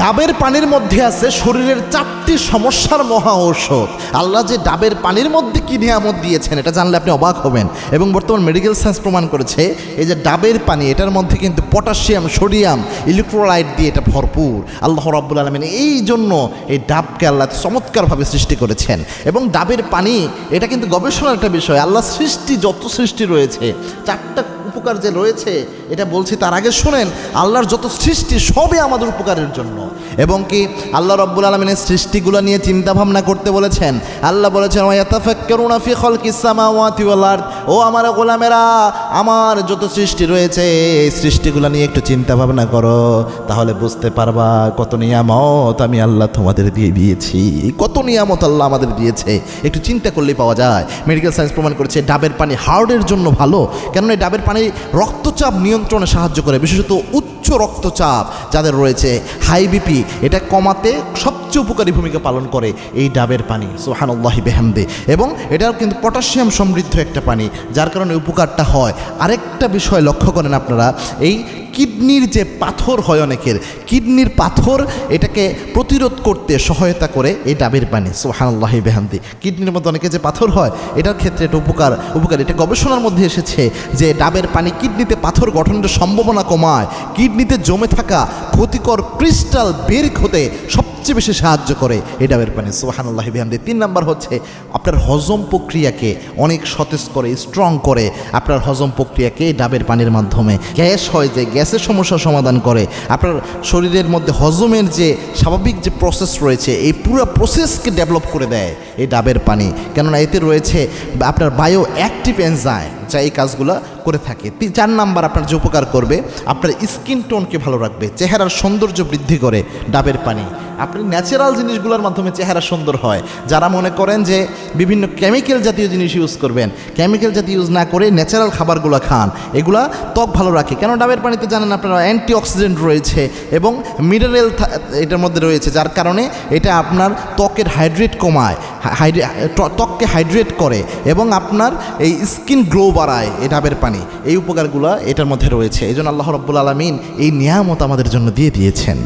ডাবের পানির মধ্যে আছে শরীরের 4টি সমস্যার মহা ঔষধ। আল্লাহ যে ডাবের পানির মধ্যে কি নিয়ামত দিয়েছেন এটা জানলে আপনি অবাক হবেন। এবং বর্তমান মেডিকেল সায়েন্স প্রমাণ করেছে এই যে ডাবের পানি, এটার মধ্যে কিন্তু পটাশিয়াম, সোডিয়াম, ইলেকট্রোলাইট দিয়ে এটা ভরপুর। আল্লাহ রাব্বুল আলামিন এই জন্য এই ডাবকে আল্লাহ চমৎকারভাবে সৃষ্টি করেছেন। এবং ডাবের পানি এটা কিন্তু গবেষণার একটা বিষয়। আল্লাহ সৃষ্টি যত সৃষ্টি রয়েছে, 4টা উপকার যে রয়েছে এটা বলছি, তার আগে শুনেন আল্লাহর যত সৃষ্টি সবই আমাদের উপকারের জন্য। এবং কি আল্লাহ রাব্বুল আলামিনের সৃষ্টিগুলো নিয়ে চিন্তা ভাবনা করতে বলেছেন। আল্লাহ বলেছেন ওয়ায়াতাফাক্কারুনা ফি খালকিস সামাওয়াতি ওয়াল আরদ, ও আমার গোলামেরা, আমার যত সৃষ্টি রয়েছে এই সৃষ্টিগুলো নিয়ে একটু চিন্তা ভাবনা করো, তাহলে বুঝতে পারবা কত নিয়ামত আমি আল্লাহ তোমাদের দিয়ে দিয়েছি। কত নিয়ামত আল্লাহ আমাদের দিয়েছে একটু চিন্তা করলেই পাওয়া যায়। মেডিকেল সায়েন্স প্রমাণ করেছে ডাবের পানি হার্টের জন্য ভালো, কেননা এই ডাবের পানি রক্তচাপ নিয়ন্ত্রণে সাহায্য করে। বিশেষত উচ্চ রক্তচাপ যাদের রয়েছে, হাই বিপি, এটা কমাতে সবচেয়ে উপকারী ভূমিকা পালন করে এই ডাবের পানি, সুবহানাল্লাহি বিহামদি। এবং এটাও কিন্তু পটাশিয়াম সমৃদ্ধ একটা পানি, যার কারণে উপকারটা হয়। আরেকটা বিষয় লক্ষ্য করেন আপনারা, এই কিডনির যে পাথর হয় অনেকের, কিডনির পাথর এটাকে প্রতিরোধ করতে সহায়তা করে এই ডাবের পানি, সুবহানাল্লাহি বিহামদি। কিডনির মধ্যে অনেকে যে পাথর হয় এটার ক্ষেত্রে এটা উপকার। এটা গবেষণার মধ্যে এসেছে যে ডাবের পানি কিডনিতে পাথর গঠনের সম্ভাবনা কমায়, কিডনিতে জমে থাকা ক্ষতিকর ক্রিস্টাল বের হতে সবচেয়ে বেশি সাহায্য করে এই ডাবের পানি, সুবহানাল্লাহি বিহামদি। 3 নাম্বার হচ্ছে আপনার হজম প্রক্রিয়াকে অনেক সতেজ করে, স্ট্রং করে আপনার হজম প্রক্রিয়াকে এই ডাবের পানির মাধ্যমে। গ্যাস হয় যে গ্যাসের সমস্যার সমাধান করে, আপনার শরীরের মধ্যে হজমের যে স্বাভাবিক যে প্রসেস রয়েছে এই পুরো প্রসেসকে ডেভেলপ করে দেয় এই ডাবের পানি, কেননা এতে রয়েছে আপনার বায়ো অ্যাক্টিভ এনজাইম যা এই কাজগুলো করে থাকে। 4 নাম্বার আপনার যে উপকার করবে, আপনার স্কিন টোনকে ভালো রাখবে, চেহারার সৌন্দর্য বৃদ্ধি করে ডাবের পানি। আপনি ন্যাচারাল জিনিসগুলোর মাধ্যমে চেহারা সুন্দর হয়। যারা মনে করেন যে বিভিন্ন কেমিক্যাল জাতীয় জিনিস ইউজ করবেন, কেমিক্যাল জাতীয় ইউজ না করে ন্যাচারাল খাবারগুলো খান, এগুলা ত্বক ভালো রাখে। কেন ডাবের পানিতে জানেন আপনারা অ্যান্টিঅক্সিডেন্ট রয়েছে এবং মিনারেল এটার মধ্যে রয়েছে, যার কারণে এটা আপনার ত্বকের হাইড্রেট কমায়, ত্বককে হাইড্রেট করে এবং আপনার এই স্কিন গ্লো বাড়ায় এই ডাবের পানি। এই উপকারগুলো এটার মধ্যে রয়েছে। এই জন্য আল্লাহ রাব্বুল আলামিন এই নিয়ামত আমাদের জন্য দিয়ে দিয়েছেন।